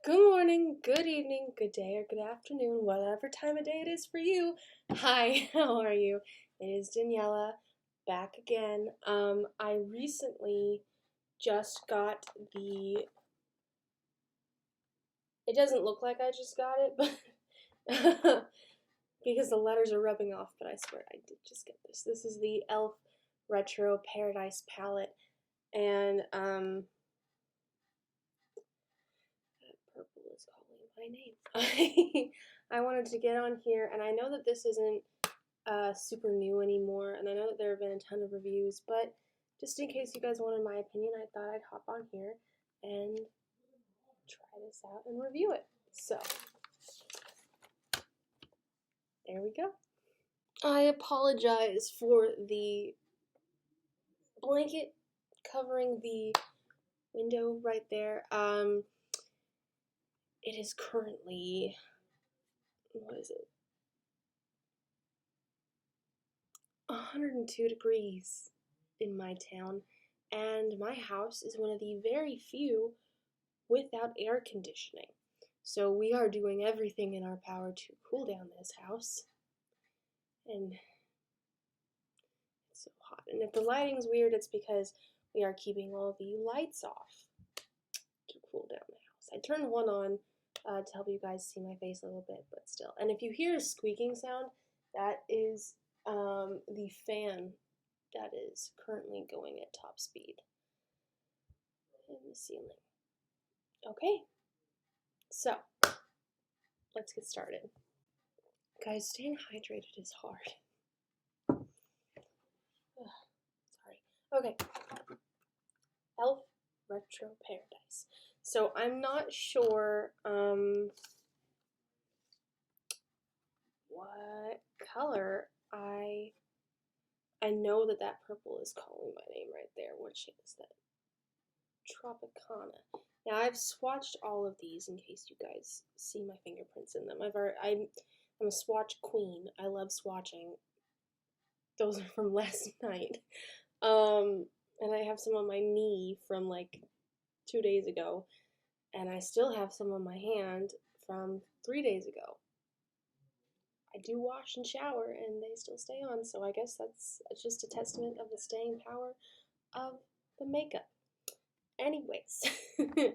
Good morning, good evening, good day, or good afternoon, whatever time of day it is for you. Hi, how are you? It is Daniela back again. I recently just got it doesn't look like I just got it, but because the letters are rubbing off, but I swear I did just get this. This is the e.l.f. Retro Paradise palette, and purple is calling my name. I wanted to get on here, and I know that this isn't super new anymore, and I know that there have been a ton of reviews, but just in case you guys wanted my opinion, I thought I'd hop on here and try this out and review it. So, there we go. I apologize for the blanket covering the window right there. It is currently, what is it? 102 degrees in my town, and my house is one of the very few without air conditioning. So we are doing everything in our power to cool down this house. And it's so hot. And if the lighting's weird, it's because we are keeping all the lights off to cool down the house. I turned one on to help you guys see my face a little bit, but still. And if you hear a squeaking sound, that is the fan that is currently going at top speed in the ceiling. Okay, so let's get started. Guys, staying hydrated is hard. Sorry. Okay. e.l.f. Retro Paradise. So I'm not sure what color I know that purple is calling my name right there. What shade is that? Tropicana. Now I've swatched all of these in case you guys see my fingerprints in them. I'm a swatch queen. I love swatching. Those are from last night. And I have some on my knee from like 2 days ago, and I still have some on my hand from 3 days ago. I do wash and shower, and they still stay on, so I guess that's just a testament of the staying power of the makeup. Anyways, that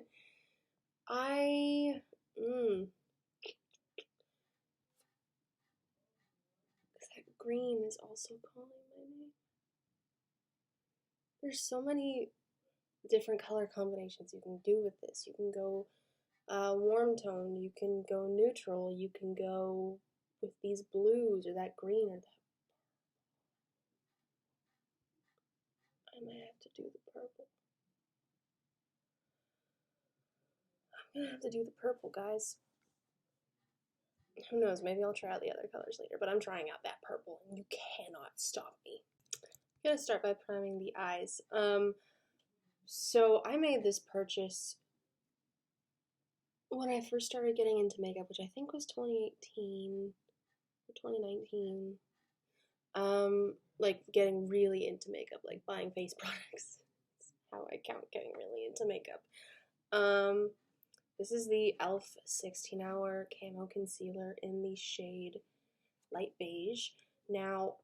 green is also calling my name. There's so many different color combinations you can do with this. You can go warm tone, you can go neutral, you can go with these blues or that green or that. I might have to do the purple. I'm gonna have to do the purple, guys. Who knows, maybe I'll try out the other colors later, but I'm trying out that purple, and you cannot stop me. I'm gonna start by priming the eyes. So I made this purchase when I first started getting into makeup, which I think was 2018 or 2019. Like getting really into makeup, like buying face products. That's how I count getting really into makeup. This is the e.l.f. 16-hour camo concealer in the shade light beige. Now,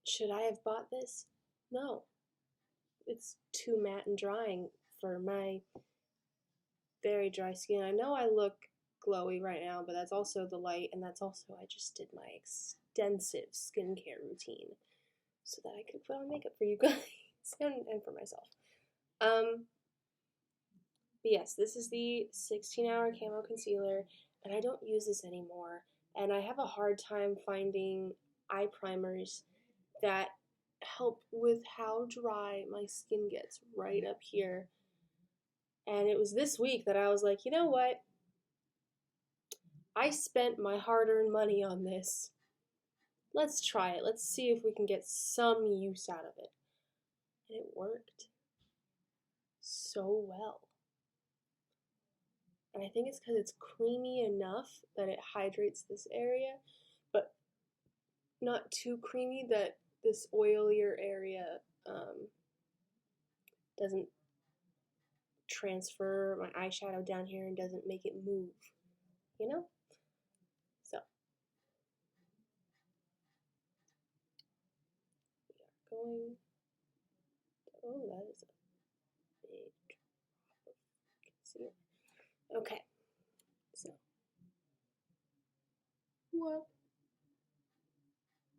should I have bought this? No. It's too matte and drying for my very dry skin. I know I look glowy right now, but that's also the light, and that's also I just did my extensive skincare routine so that I could put on makeup for you guys and for myself. But yes, this is the 16-hour camo concealer, and I don't use this anymore, and I have a hard time finding eye primers that help with how dry my skin gets right up here. And it was this week that I was like, you know what? I spent my hard-earned money on this. Let's try it. Let's see if we can get some use out of it. And it worked so well. And I think it's because it's creamy enough that it hydrates this area, but not too creamy that this oilier area doesn't transfer my eyeshadow down here and doesn't make it move, you know? So, we are going, oh, that is a big drop of concealer. Okay, so,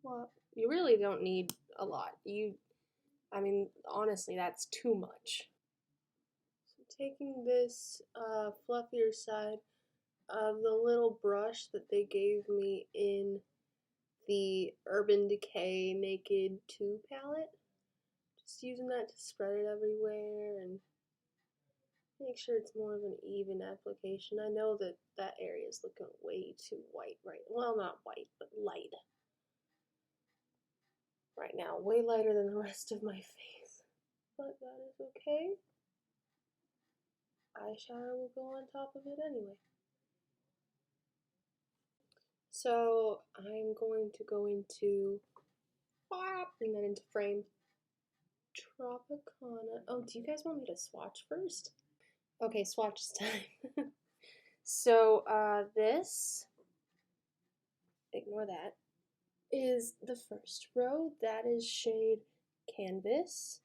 what? You really don't need a lot. I mean, honestly, that's too much. So taking this fluffier side of the little brush that they gave me in the Urban Decay Naked 2 palette, just using that to spread it everywhere and make sure it's more of an even application. I know that that area is looking way too white right, well, not white, but light right now, way lighter than the rest of my face, but that is okay. Eyeshadow will go on top of it anyway. So I'm going to go into, bring that into frame, Tropicana. Oh, do you guys want me to swatch first? Okay, swatch time. So this, ignore that, is the first row. That is shade Canvas,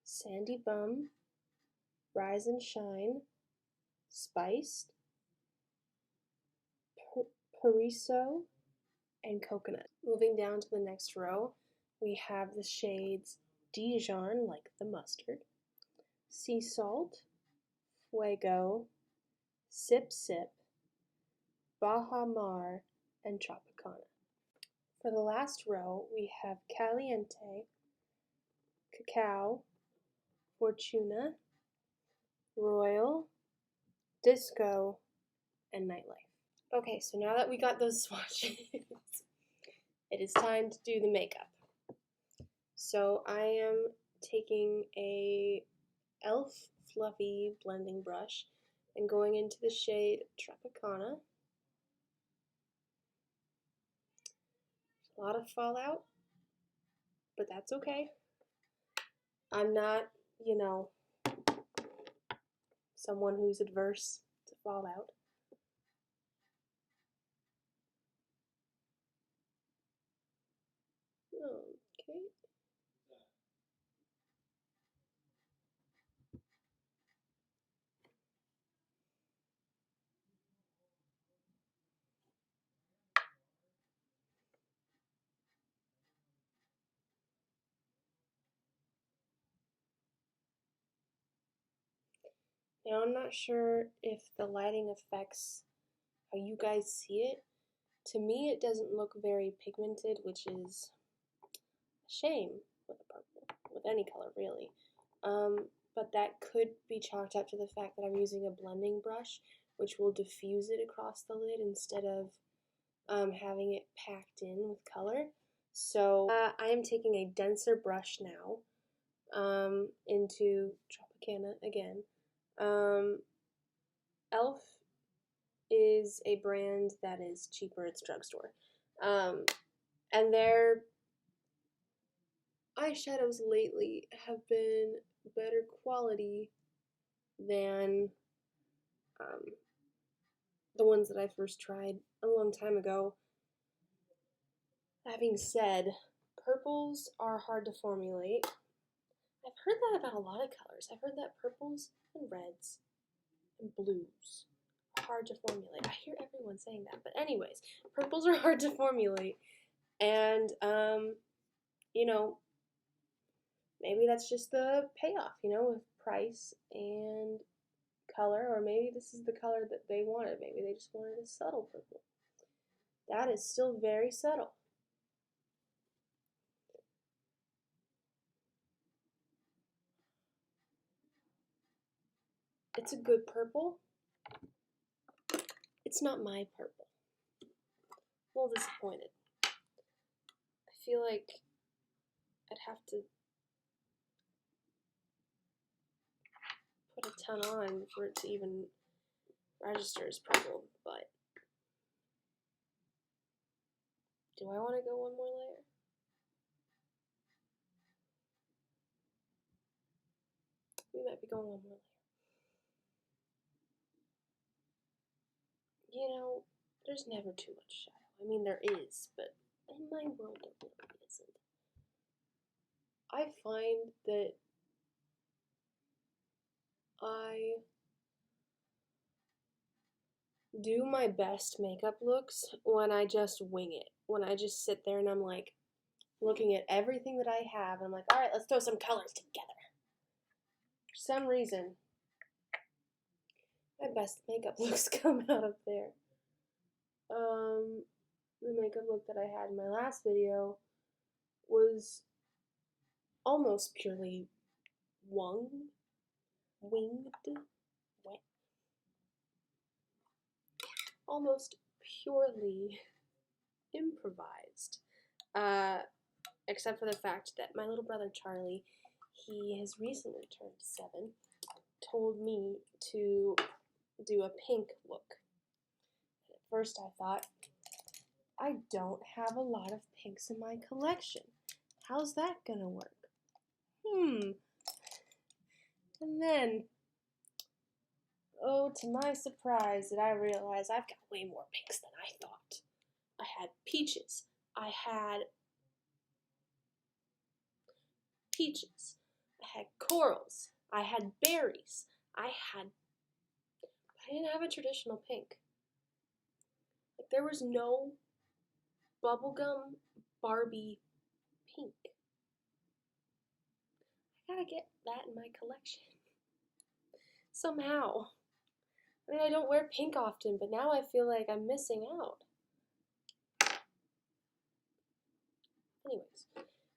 Sandy Bum, Rise and Shine, Spiced, Pariso, and Coconut. Moving down to the next row, we have the shades Dijon, like the mustard, Sea Salt, Fuego, Sip Sip, Baja Mar, and Tropicana. For the last row, we have Caliente, Cacao, Fortuna, Royal, Disco, and Nightlife. Okay, so now that we got those swatches, it is time to do the makeup. So I am taking a e.l.f. fluffy blending brush and going into the shade Tropicana. A lot of fallout, but that's okay. I'm not, you know, someone who's adverse to fallout. Okay. Now I'm not sure if the lighting affects how you guys see it. To me, it doesn't look very pigmented, which is a shame with a purple, with any color really. But that could be chalked up to the fact that I'm using a blending brush, which will diffuse it across the lid instead of having it packed in with color. So I am taking a denser brush now into Tropicana again. e.l.f. is a brand that is cheaper, it's drugstore. And their eyeshadows lately have been better quality than the ones that I first tried a long time ago. That being said, purples are hard to formulate. I've heard that about a lot of colors. I've heard that purples and reds and blues are hard to formulate. I hear everyone saying that. But anyways, purples are hard to formulate. And, you know, maybe that's just the payoff, you know, with price and color. Or maybe this is the color that they wanted. Maybe they just wanted a subtle purple. That is still very subtle. It's a good purple. It's not my purple. A little disappointed. I feel like I'd have to put a ton on for it to even register as purple, but do I want to go one more layer? We might be going one more layer. you know, there's never too much shadow. I mean, there is, but in my world, there really isn't. I find that I do my best makeup looks when I just wing it. When I just sit there and I'm like looking at everything that I have and I'm like, all right, let's throw some colors together. For some reason, my best makeup looks come out of there. The makeup look that I had in my last video was almost purely winged, what? Almost purely improvised. Except for the fact that my little brother Charlie, he has recently turned 7, told me to do a pink look. At first I thought, I don't have a lot of pinks in my collection. How's that gonna work? And then, oh, to my surprise, did I realize I've got way more pinks than I thought. I had peaches. I had corals. I had berries. I didn't have a traditional pink. Like, there was no bubblegum Barbie pink. I gotta get that in my collection. Somehow. I mean, I don't wear pink often, but now I feel like I'm missing out. Anyways,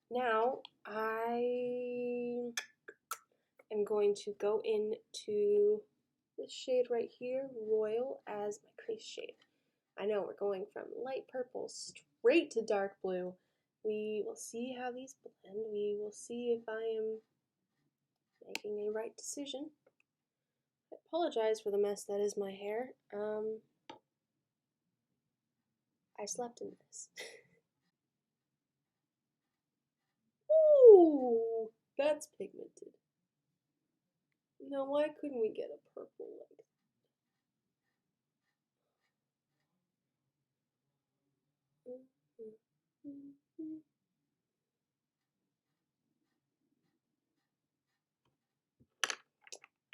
now I am going to go into this shade right here, Royal, as my crease shade. I know we're going from light purple straight to dark blue. We will see how these blend. We will see if I am making a right decision. I apologize for the mess that is my hair. I slept in this. Ooh, that's pigmented. Now, why couldn't we get a purple like that?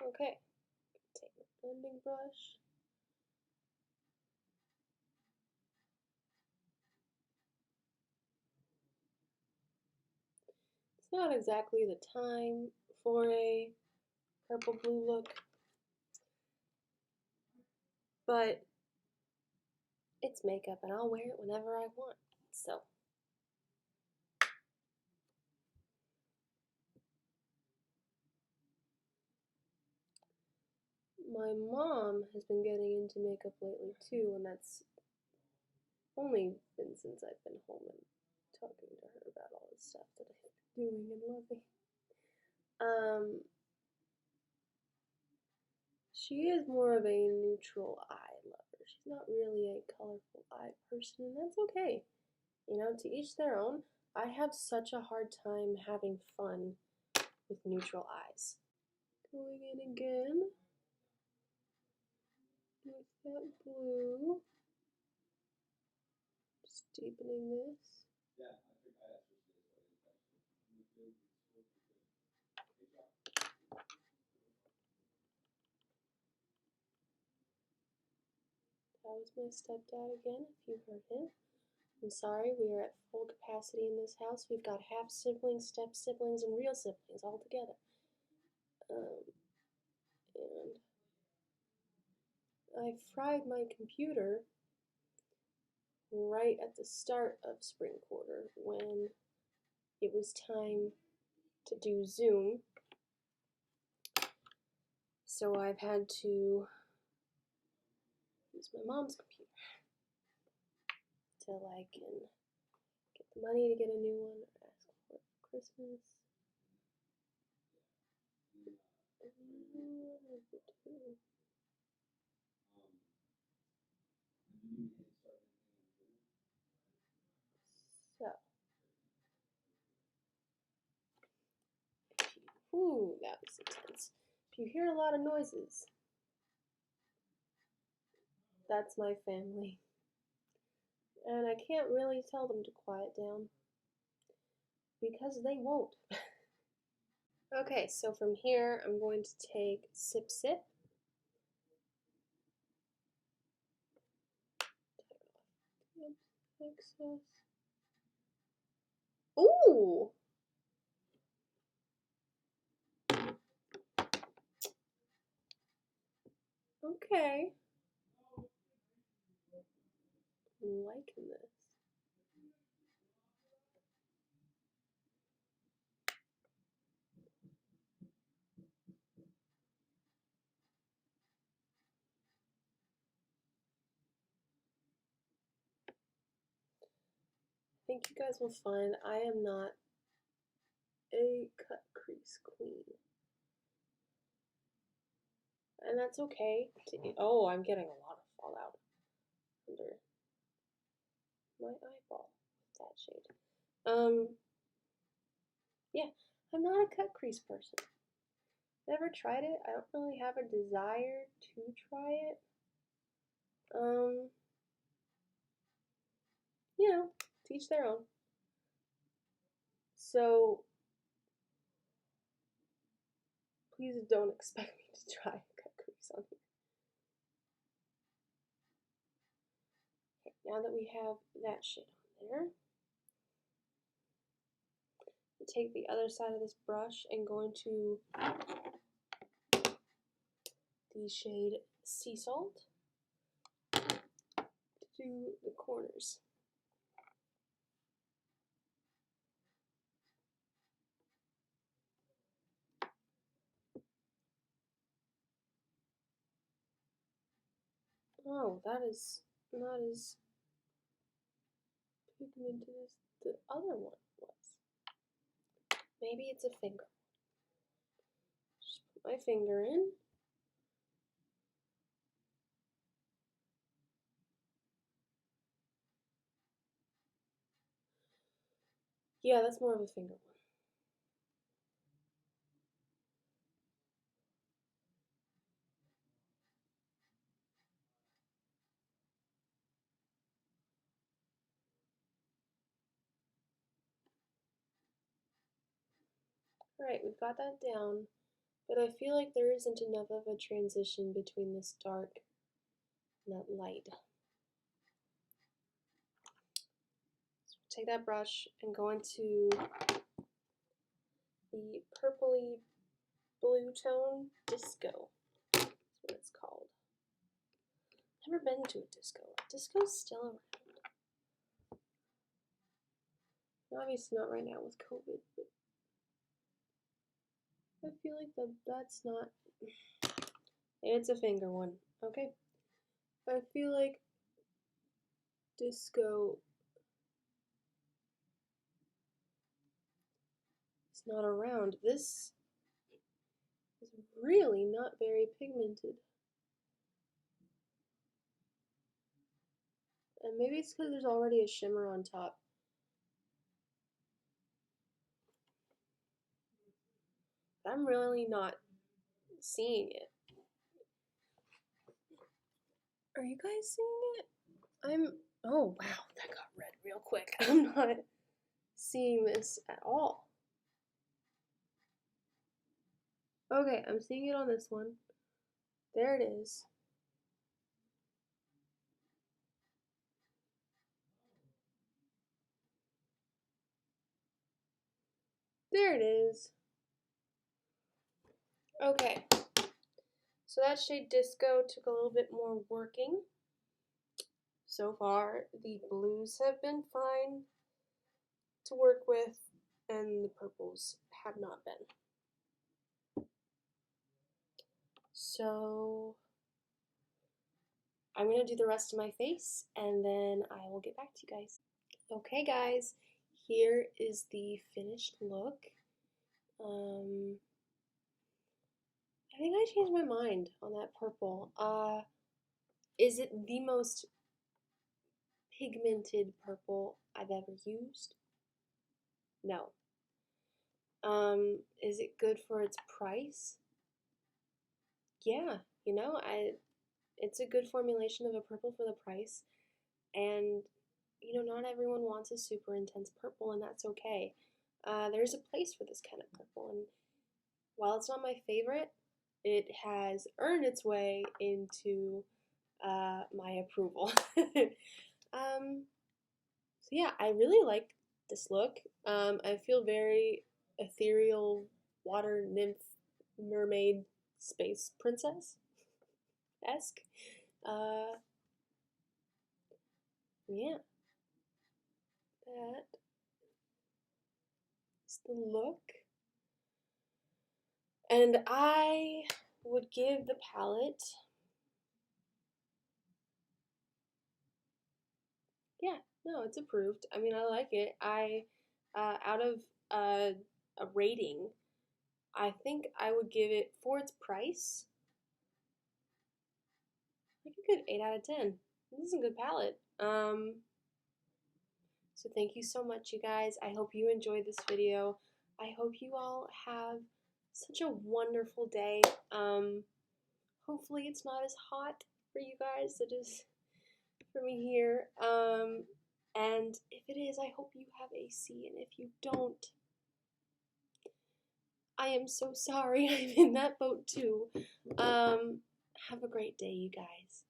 Okay, take the blending brush. It's not exactly the time for a purple blue look, but it's makeup and I'll wear it whenever I want. So my mom has been getting into makeup lately too, and that's only been since I've been home and talking to her about all the stuff that I've been doing and loving. She is more of a neutral eye lover. She's not really a colorful eye person, and that's okay. You know, to each their own. I have such a hard time having fun with neutral eyes. Going in again with that blue. Just deepening this. That was my stepdad again, if you heard him. I'm sorry, we are at full capacity in this house. We've got half siblings, step siblings, and real siblings all together. And I fried my computer right at the start of spring quarter when it was time to do Zoom. So I've had to use my mom's computer till I can get the money to get a new one or ask for it for Christmas. So, ooh, that was intense. If you hear a lot of noises, That's my family. And I can't really tell them to quiet down because they won't. Okay, so from here I'm going to take Sip Sip. Excess. Ooh! Okay. I'm liking this. I think you guys will find I am not a cut crease queen. And that's okay. Oh, I'm getting a lot of fallout under my eyeball with that shade. Yeah, I'm not a cut crease person. Never tried it. I don't really have a desire to try it. You know, teach their own. So please don't expect me to try a cut crease on here. Okay, now that we have that shade on there, I take the other side of this brush and go into the shade Sea Salt to do the corners. Oh, that is not as pigmented as the other one was. Maybe it's a finger. Just put my finger in. Yeah, that's more of a finger one. Alright, we've got that down, but I feel like there isn't enough of a transition between this dark and that light. So take that brush and go into the purpley blue tone Disco. That's what it's called. Never been to a disco. Disco's still around. Obviously not right now with COVID, but I feel like that's not. It's a finger one, okay? I feel like disco is not around. This is really not very pigmented. And maybe it's because there's already a shimmer on top. But I'm really not seeing it. Are you guys seeing it? Oh wow, that got red real quick. I'm not seeing this at all. Okay, I'm seeing it on this one. There it is. There it is. Okay, so that shade Disco took a little bit more working. So far, the blues have been fine to work with, and the purples have not been. So I'm going to do the rest of my face, and then I will get back to you guys. Okay guys, here is the finished look. I think I changed my mind on that purple. Is it the most pigmented purple I've ever used? No. Is it good for its price? Yeah, you know, It's a good formulation of a purple for the price, and not everyone wants a super intense purple, and that's okay. There's a place for this kind of purple, and while it's not my favorite, it has earned its way into my approval. So yeah, I really like this look. I feel very ethereal, water nymph, mermaid, space princess esque. Uh, yeah, that is the look. And I would give the palette, yeah, no, it's approved. I mean, I like it. Out of a rating, I think I would give it, for its price, like a good 8 out of 10. This is a good palette. So thank you so much, you guys. I hope you enjoyed this video. I hope you all have such a wonderful day. Hopefully it's not as hot for you guys as it is for me here. And if it is, I hope you have AC. And if you don't, I am so sorry. I'm in that boat too. Have a great day, you guys.